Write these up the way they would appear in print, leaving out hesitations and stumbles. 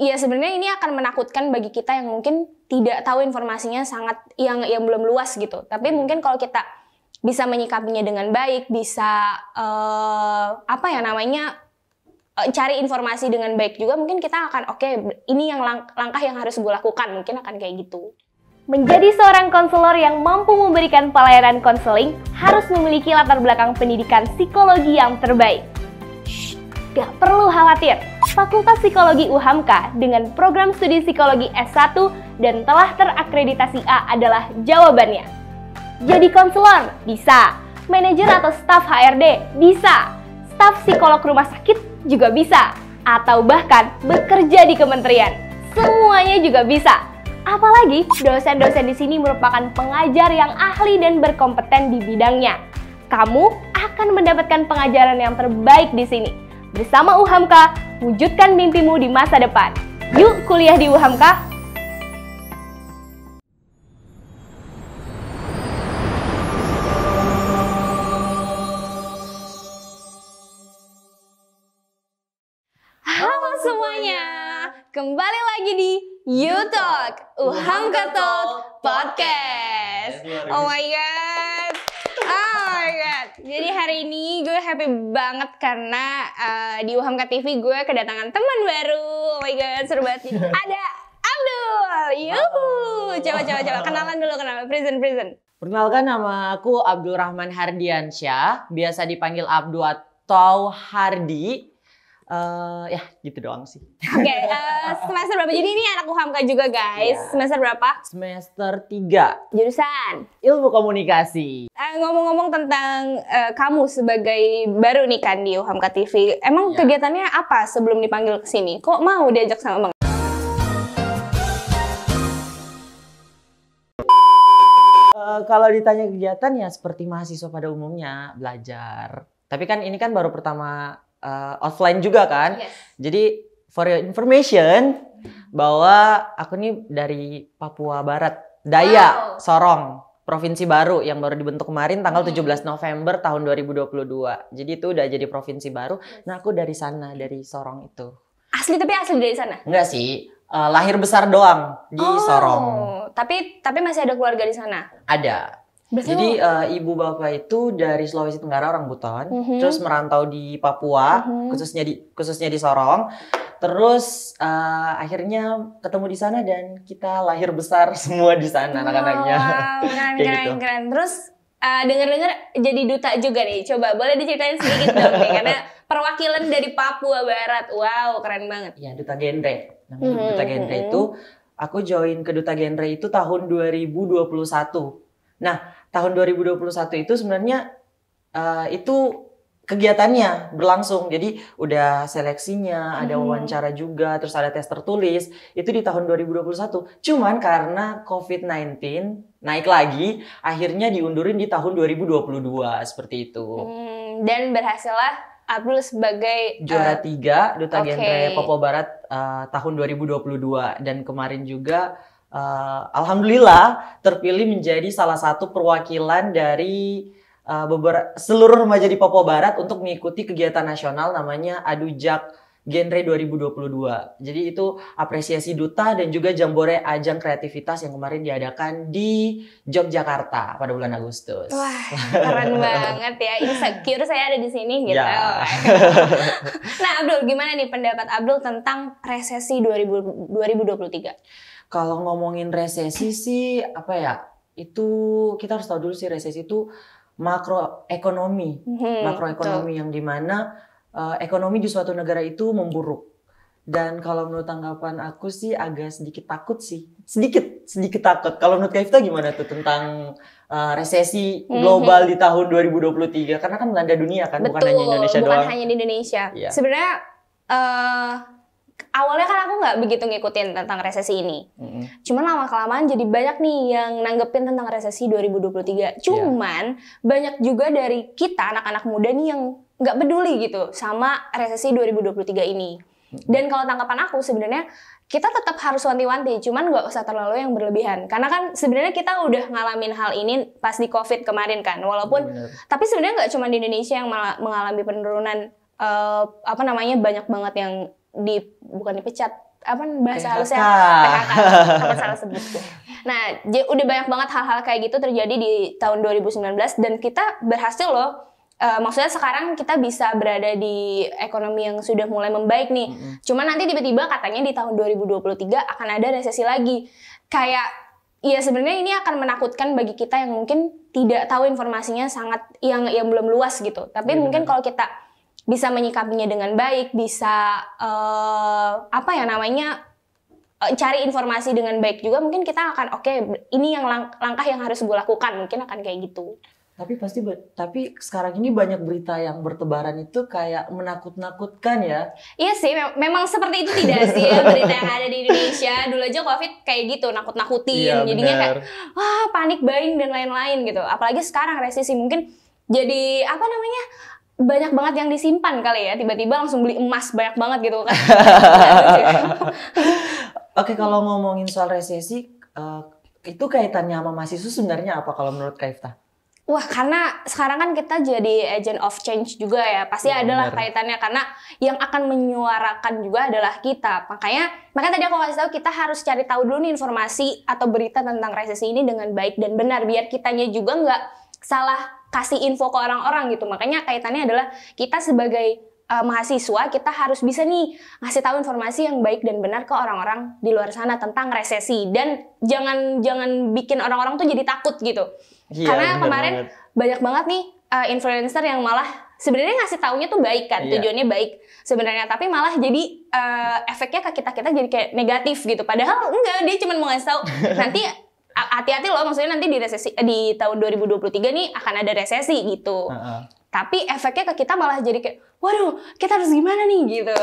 ya sebenarnya ini akan menakutkan bagi kita yang mungkin tidak tahu informasinya sangat yang belum luas gitu. Tapi mungkin kalau kita bisa menyikapinya dengan baik, bisa cari informasi dengan baik juga, mungkin kita akan oke, ini yang langkah yang harus gue lakukan, mungkin akan kayak gitu. Menjadi seorang konselor yang mampu memberikan pelayanan konseling harus memiliki latar belakang pendidikan psikologi yang terbaik. Gak perlu khawatir, Fakultas Psikologi UHAMKA dengan program studi psikologi S1 dan telah terakreditasi A adalah jawabannya. Jadi konselor? Bisa. Manajer atau staf HRD? Bisa. Staf psikolog rumah sakit? Juga bisa. Atau bahkan bekerja di kementerian. Semuanya juga bisa. Apalagi dosen-dosen di sini merupakan pengajar yang ahli dan berkompeten di bidangnya. Kamu akan mendapatkan pengajaran yang terbaik di sini. Bersama UHAMKA, wujudkan mimpimu di masa depan. Yuk kuliah di UHAMKA. Halo semuanya, kembali lagi di U-Talk, UHAMKA Talk Podcast. Oh my god. Jadi hari ini gue happy banget karena di UHAMKA TV gue kedatangan teman baru. Oh my god, seru banget. Ada Abdul. Yuhu. Coba kenalan dulu, present. Perkenalkan, nama aku Abdul Rahman Hardiansyah, biasa dipanggil Abdu atau Hardi. Ya gitu doang sih. Oke, semester berapa? Jadi ini anak UHAMKA juga guys. Yeah. Semester berapa? Semester 3. Jurusan? Ilmu komunikasi. Ngomong-ngomong tentang kamu sebagai baru nih kan di UHAMKA TV, emang kegiatannya apa sebelum dipanggil ke sini? Kok mau diajak sama Bang? Kalau ditanya kegiatan ya seperti mahasiswa pada umumnya, belajar. Tapi kan ini kan baru pertama offline juga kan. Yes. Jadi for your information bahwa aku nih dari Papua Barat, Dayak, Sorong, provinsi baru yang baru dibentuk kemarin tanggal 17 November tahun 2022. Jadi itu udah jadi provinsi baru. Nah, aku dari sana, dari Sorong itu. Asli dari sana? Enggak sih. Lahir besar doang di Sorong. Tapi masih ada keluarga di sana? Ada. Jadi ibu bapak itu dari Sulawesi Tenggara, orang Buton, terus merantau di Papua, khususnya di Sorong, terus akhirnya ketemu di sana dan kita lahir besar semua di sana anak-anaknya. Keren. Terus dengar-dengar jadi duta juga nih. Coba boleh diceritain sedikit dong nih, karena perwakilan dari Papua Barat. Wow, keren banget. Ya, duta genre. Namanya duta genre itu aku join ke duta genre itu tahun 2021. Nah, tahun 2021 itu sebenarnya itu kegiatannya berlangsung. Jadi udah seleksinya, ada wawancara juga, terus ada tes tertulis. Itu di tahun 2021. Cuman karena COVID-19 naik lagi, akhirnya diundurin di tahun 2022 seperti itu. Dan berhasillah Abdul sebagai juara 3 duta genre Papua Barat tahun 2022, dan kemarin juga alhamdulillah terpilih menjadi salah satu perwakilan dari seluruh remaja di Papua Barat untuk mengikuti kegiatan nasional namanya Adujak Genre 2022. Jadi itu apresiasi duta dan juga jambore ajang kreativitas yang kemarin diadakan di Yogyakarta pada bulan Agustus. Wah, keren banget ya. Insecure saya ada di sini gitu. Ya. Nah, Abdul, gimana nih pendapat Abdul tentang resesi 2023? Kalau ngomongin resesi sih apa ya? Itu kita harus tahu dulu sih, resesi itu makroekonomi. Makroekonomi yang dimana ekonomi di suatu negara itu memburuk. Dan kalau menurut tanggapan aku sih agak sedikit takut sih. Sedikit takut. Kalau menurut Kak Ifta gimana tuh tentang resesi global di tahun 2023? Karena kan melanda dunia kan, bukan hanya Indonesia doang. Bukan hanya di Indonesia. Yeah. Sebenarnya awalnya kan aku nggak begitu ngikutin tentang resesi ini. Cuman lama-kelamaan jadi banyak nih yang nanggepin tentang resesi 2023. Cuman banyak juga dari kita anak-anak muda nih yang nggak peduli gitu sama resesi 2023 ini. Dan kalau tanggapan aku sebenarnya kita tetap harus wanti-wanti, cuman nggak usah terlalu yang berlebihan. Karena kan sebenarnya kita udah ngalamin hal ini pas di COVID kemarin kan. Walaupun tapi sebenarnya nggak cuma di Indonesia yang mengalami penurunan banyak banget yang bukan dipecat, apa bahasa halusnya PHK. apa salah sebut tuh. Nah, udah banyak banget hal-hal kayak gitu terjadi di tahun 2019 dan kita berhasil loh. Maksudnya sekarang kita bisa berada di ekonomi yang sudah mulai membaik nih. Cuman nanti tiba-tiba katanya di tahun 2023 akan ada resesi lagi. Kayak ya sebenarnya ini akan menakutkan bagi kita yang mungkin tidak tahu informasinya sangat yang belum luas gitu. Tapi mungkin kalau kita bisa menyikapinya dengan baik, bisa cari informasi dengan baik juga, mungkin kita akan oke, ini yang langkah yang harus gue lakukan, mungkin akan kayak gitu. Tapi sekarang ini banyak berita yang bertebaran itu kayak menakut-nakutkan ya. Iya sih, memang seperti itu tidak sih ya berita yang ada di Indonesia. Dulu aja COVID kayak gitu, nakut-nakutin. Iya, jadinya benar. kayak wah panik buying dan lain-lain gitu. Apalagi sekarang resesi mungkin jadi banyak banget yang disimpan kali ya. Tiba-tiba langsung beli emas banyak banget gitu kan. Oke, kalau ngomongin soal resesi, itu kaitannya sama mahasiswa sebenarnya apa kalau menurut Kak Iftah? Wah, karena sekarang kan kita jadi agent of change juga ya. Pasti adalah kaitannya karena yang akan menyuarakan juga adalah kita. Makanya tadi aku kasih tahu kita harus cari tahu dulu nih informasi atau berita tentang resesi ini dengan baik dan benar biar kitanya juga nggak salah kasih info ke orang-orang gitu. Makanya kaitannya adalah kita sebagai mahasiswa kita harus bisa nih ngasih tahu informasi yang baik dan benar ke orang-orang di luar sana tentang resesi dan jangan bikin orang-orang tuh jadi takut gitu. Iya, karena kemarin banget. banyak banget nih influencer yang malah sebenarnya ngasih taunya tuh baik kan, tujuannya baik sebenarnya, tapi malah jadi efeknya ke kita jadi kayak negatif gitu. Padahal enggak, dia cuma mau ngasih tahu nanti hati-hati loh, maksudnya nanti di tahun 2023 nih akan ada resesi gitu. Tapi efeknya ke kita malah jadi kayak, waduh, kita harus gimana nih gitu.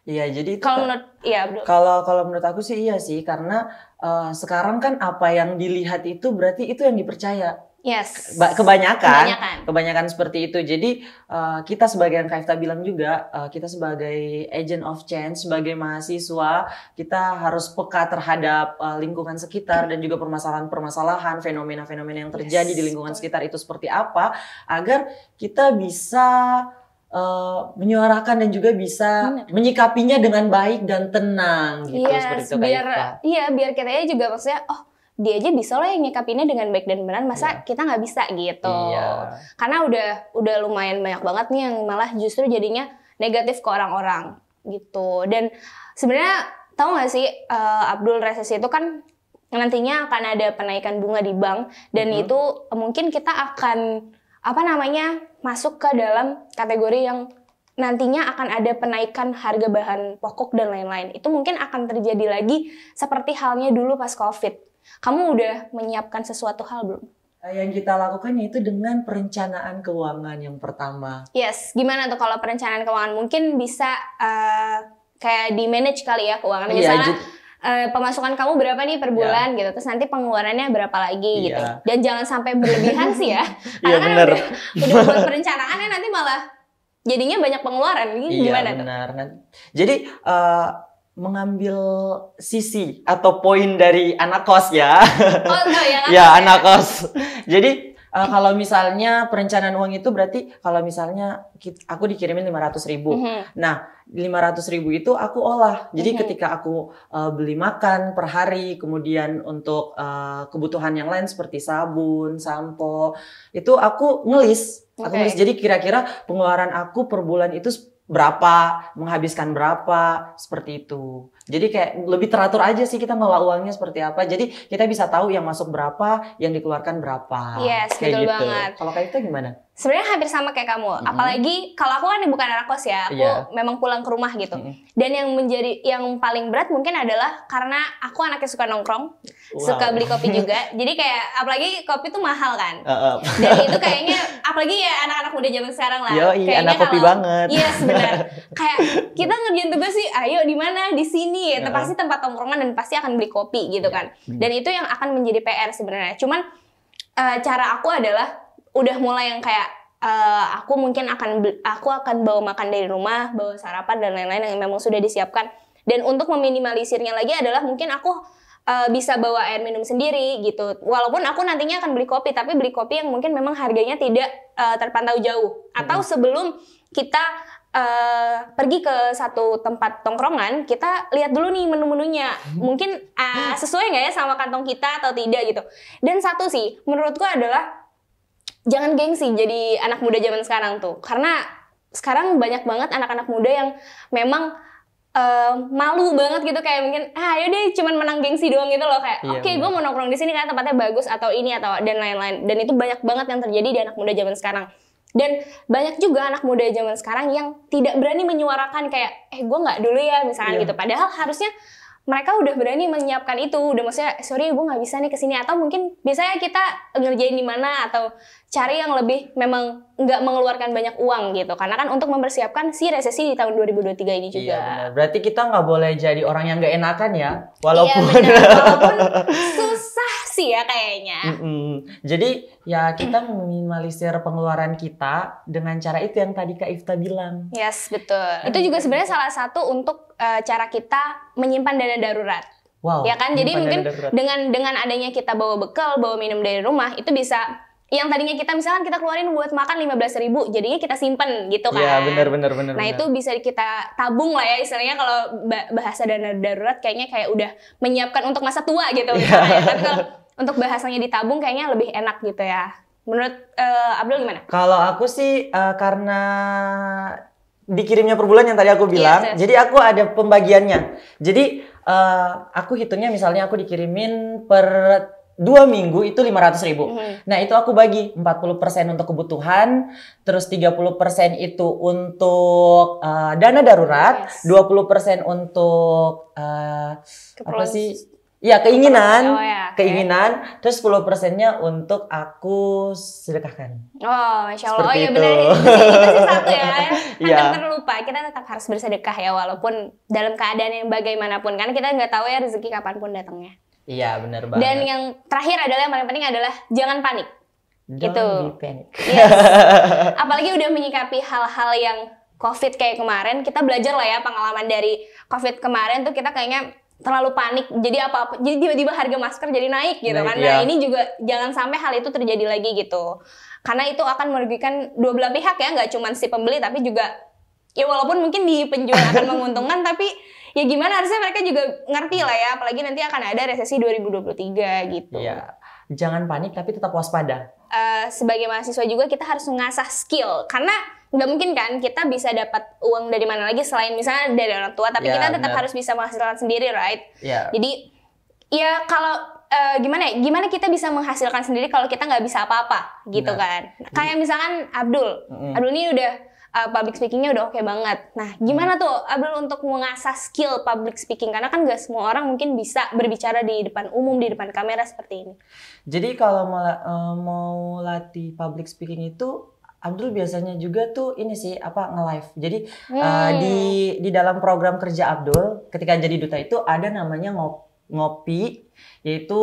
Iya, jadi kalau menurut aku sih iya sih, karena sekarang kan apa yang dilihat itu berarti itu yang dipercaya. Yes. Kebanyakan seperti itu. Jadi kita sebagai yang Kak Iftah bilang juga, kita sebagai agent of change, sebagai mahasiswa, kita harus peka terhadap lingkungan sekitar dan juga permasalahan-permasalahan, fenomena-fenomena yang terjadi di lingkungan sekitar itu seperti apa, agar kita bisa menyuarakan dan juga bisa menyikapinya dengan baik dan tenang gitu. Seperti itu Kak Iftah. Biar kita juga maksudnya dia aja bisa loh yang nyikapinnya dengan baik dan benar, masa kita nggak bisa gitu. Karena udah lumayan banyak banget nih yang malah justru jadinya negatif ke orang-orang gitu. Dan sebenarnya tahu nggak sih Abdul, resesi itu kan nantinya akan ada penaikan bunga di bank dan itu mungkin kita akan masuk ke dalam kategori yang nantinya akan ada penaikan harga bahan pokok dan lain-lain. Itu mungkin akan terjadi lagi seperti halnya dulu pas COVID. Kamu udah menyiapkan sesuatu hal belum? Yang kita lakukan yaitu dengan perencanaan keuangan yang pertama. Yes, gimana tuh kalau perencanaan keuangan? Mungkin bisa kayak di manage kali ya keuangan. Misalnya pemasukan kamu berapa nih per bulan gitu, terus nanti pengeluarannya berapa lagi gitu. Dan jangan sampai berlebihan sih ya. Karena kan udah buat perencanaannya nanti malah jadinya banyak pengeluaran. Gimana tuh? Benar. Jadi mengambil sisi atau poin dari anak kos ya. Anak kos. Jadi kalau misalnya perencanaan uang itu berarti kalau misalnya aku dikirimin 500.000. Nah, 500.000 itu aku olah. Jadi ketika aku beli makan per hari, kemudian untuk kebutuhan yang lain seperti sabun, sampo, itu aku ngelis. Jadi kira-kira pengeluaran aku per bulan itu berapa, menghabiskan berapa, seperti itu. Jadi kayak lebih teratur aja sih kita ngelola uangnya seperti apa. Jadi kita bisa tahu yang masuk berapa, yang dikeluarkan berapa. Yes, kayak betul gitu. banget. Kalau kayak itu gimana? Sebenarnya hampir sama kayak kamu. Apalagi kalau aku kan bukan anak kos ya, aku memang pulang ke rumah gitu. Dan yang paling berat mungkin adalah karena aku anaknya suka nongkrong, suka beli kopi juga. Jadi kayak apalagi kopi tuh mahal kan. Dan itu kayaknya apalagi ya anak-anak muda zaman sekarang lah. Kayaknya anak kopi banget. Iya sebenarnya. Kayak kita ngerjain tugas sih, ayo di mana, di sini. Itu pasti tempat tongkrongan dan pasti akan beli kopi gitu kan. Dan itu yang akan menjadi PR sebenarnya. Cuman cara aku adalah udah mulai yang kayak aku akan bawa makan dari rumah, bawa sarapan dan lain-lain yang memang sudah disiapkan. Dan untuk meminimalisirnya lagi adalah mungkin aku bisa bawa air minum sendiri gitu. Walaupun aku nantinya akan beli kopi, tapi beli kopi yang mungkin memang harganya tidak terpantau jauh. Atau sebelum kita pergi ke satu tempat tongkrongan, kita lihat dulu nih menu-menunya. Mungkin sesuai nggak ya sama kantong kita atau tidak gitu. Dan satu sih, menurutku adalah jangan gengsi jadi anak muda zaman sekarang tuh. Karena sekarang banyak banget anak-anak muda yang memang malu banget gitu, kayak mungkin ayo deh cuman menang gengsi doang gitu loh, kayak oke, gue mau nongkrong di sini karena tempatnya bagus atau ini atau dan lain-lain. Dan itu banyak banget yang terjadi di anak muda zaman sekarang. Dan banyak juga anak muda zaman sekarang yang tidak berani menyuarakan kayak gue nggak dulu ya misalkan gitu. Padahal harusnya mereka udah berani menyiapkan itu, udah maksudnya sorry gue nggak bisa nih kesini, atau mungkin biasanya kita ngerjain di mana atau cari yang lebih memang nggak mengeluarkan banyak uang gitu, karena kan untuk mempersiapkan si resesi di tahun 2023 ini juga. Iya benar. Berarti kita nggak boleh jadi orang yang nggak enakan ya, walaupun walaupun susah sih ya kayaknya. Jadi ya kita meminimalisir pengeluaran kita dengan cara itu yang tadi Kak Ifta bilang. Yes, betul. Itu juga sebenarnya salah satu untuk cara kita menyimpan dana darurat. Wow. Ya kan? Jadi mungkin dengan adanya kita bawa bekal, bawa minum dari rumah, itu bisa yang tadinya kita misalkan kita keluarin buat makan 15.000, jadinya kita simpen gitu kan. Iya, benar. Nah, itu bisa kita tabung lah ya, istilahnya kalau bahasa dana darurat kayaknya kayak udah menyiapkan untuk masa tua gitu misalnya. Tapi kalau untuk bahasanya ditabung kayaknya lebih enak gitu ya. Menurut Abdul gimana? Kalau aku sih karena dikirimnya per bulan yang tadi aku bilang, jadi aku ada pembagiannya. Jadi aku hitungnya misalnya aku dikirimin per 2 minggu itu 500.000. Nah itu aku bagi 40% untuk kebutuhan, terus 30% itu untuk dana darurat, 20% untuk apa sih? Ya keinginan, keinginan, terus 10%-nya untuk aku sedekahkan. Oh, Masya Allah. Seperti oh ya benar, itu sih satu ya. Kan terlupa, kita tetap harus bersedekah ya, walaupun dalam keadaan yang bagaimanapun, karena kita nggak tahu ya rezeki kapanpun datangnya. Iya benar banget. Dan yang terakhir adalah yang paling penting adalah jangan panik. Don't be panic. Yes. Apalagi udah menyikapi hal-hal yang COVID kayak kemarin, kita belajar lah ya pengalaman dari COVID kemarin tuh, kita kayaknya terlalu panik, jadi apa-apa, jadi tiba-tiba harga masker jadi naik gitu kan. Nah ini juga jangan sampai hal itu terjadi lagi gitu, karena itu akan merugikan dua belah pihak ya, nggak cuma si pembeli tapi juga ya, walaupun mungkin di penjual akan menguntungkan tapi ya gimana, harusnya mereka juga ngerti lah ya, apalagi nanti akan ada resesi 2023 gitu. Iya, jangan panik tapi tetap waspada. Sebagai mahasiswa juga kita harus mengasah skill, karena nggak mungkin kan kita bisa dapat uang dari mana lagi selain misalnya dari orang tua, tapi kita tetap harus bisa menghasilkan sendiri, right? Jadi ya kalau gimana kita bisa menghasilkan sendiri kalau kita nggak bisa apa-apa gitu kan? Kayak misalkan Abdul ini udah public speakingnya udah oke banget. Nah gimana tuh Abdul untuk mengasah skill public speaking, karena kan nggak semua orang mungkin bisa berbicara di depan umum, di depan kamera seperti ini. Jadi kalau mau latih public speaking itu, Abdul biasanya juga tuh ini sih nge-live. Jadi di dalam program kerja Abdul ketika jadi duta itu ada namanya ngopi, yaitu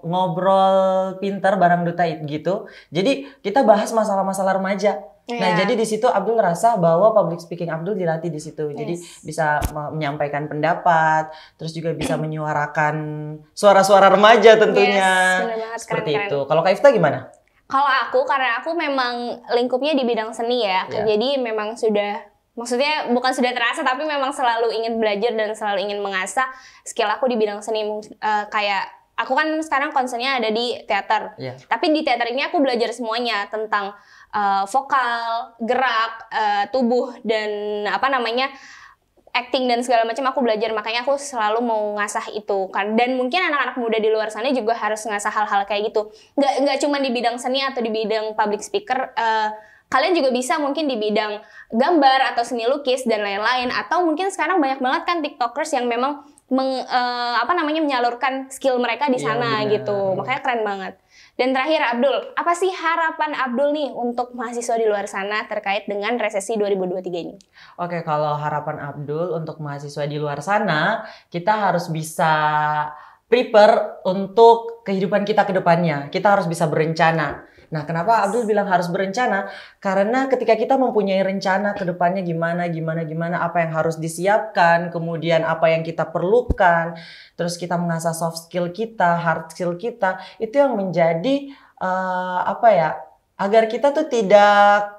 ngobrol pintar bareng duta gitu. Jadi kita bahas masalah-masalah remaja. Nah, jadi di situ Abdul ngerasa bahwa public speaking Abdul dilatih di situ. Jadi bisa menyampaikan pendapat, terus juga bisa menyuarakan suara-suara remaja tentunya. Seperti itu. Kalau Kak Ifta gimana? Kalau aku, karena aku memang lingkupnya di bidang seni ya, jadi memang maksudnya bukan sudah terasa, tapi memang selalu ingin belajar dan selalu ingin mengasah skill aku di bidang seni. Kayak aku kan sekarang concernnya ada di teater, tapi di teater ini aku belajar semuanya tentang vokal, gerak, tubuh, dan acting dan segala macam aku belajar. Makanya aku selalu mau ngasah itu kan. Dan mungkin anak-anak muda di luar sana juga harus ngasah hal-hal kayak gitu. Nggak cuma di bidang seni atau di bidang public speaker. Kalian juga bisa mungkin di bidang gambar atau seni lukis dan lain-lain. Atau mungkin sekarang banyak banget kan TikTokers yang memang menyalurkan skill mereka di sana gitu. Makanya keren banget. Dan terakhir Abdul, apa sih harapan Abdul nih untuk mahasiswa di luar sana terkait dengan resesi 2023 ini? Oke, kalau harapan Abdul untuk mahasiswa di luar sana, kita harus bisa prepare untuk kehidupan kita ke depannya. Kita harus bisa berencana. Nah, kenapa Abdul bilang harus berencana? Karena ketika kita mempunyai rencana ke depannya gimana, apa yang harus disiapkan, kemudian apa yang kita perlukan, terus kita mengasah soft skill kita, hard skill kita, itu yang menjadi agar kita tuh tidak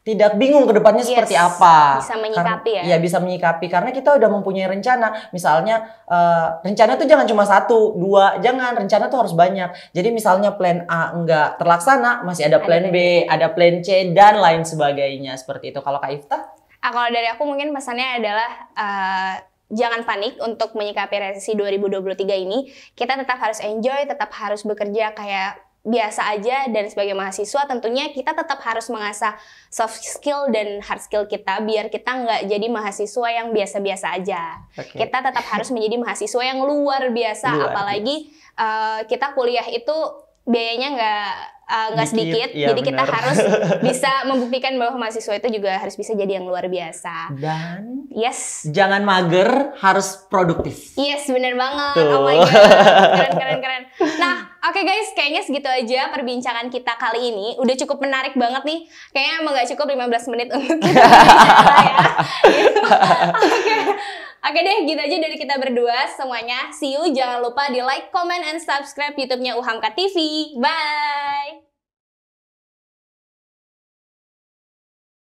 tidak bingung ke depannya seperti apa. Bisa menyikapi ya. Iya, bisa menyikapi karena kita udah mempunyai rencana. Misalnya rencana tuh jangan cuma 1, 2, jangan. Rencana tuh harus banyak. Jadi misalnya plan A enggak terlaksana, masih ada plan B, ada plan C dan lain sebagainya seperti itu. Kalau Kak Ifta? Kalau dari aku mungkin pesannya adalah jangan panik untuk menyikapi resesi 2023 ini. Kita tetap harus enjoy, tetap harus bekerja kayak biasa aja, dan sebagai mahasiswa tentunya kita tetap harus mengasah soft skill dan hard skill kita biar kita nggak jadi mahasiswa yang biasa-biasa aja. Kita tetap harus menjadi mahasiswa yang luar biasa, apalagi kita kuliah itu biayanya nggak sedikit, ya, jadi kita harus bisa membuktikan bahwa mahasiswa itu juga harus bisa jadi yang luar biasa. Dan jangan mager, harus produktif. Bener banget. Oh my god, keren. Nah, oke guys, kayaknya segitu aja perbincangan kita kali ini. Udah cukup menarik banget nih. Kayaknya emang nggak cukup 15 menit untuk kita bicara ya. Oke deh, gitu aja dari kita berdua semuanya. See you, jangan lupa di like, comment, and subscribe YouTube-nya UHAMKA TV. Bye!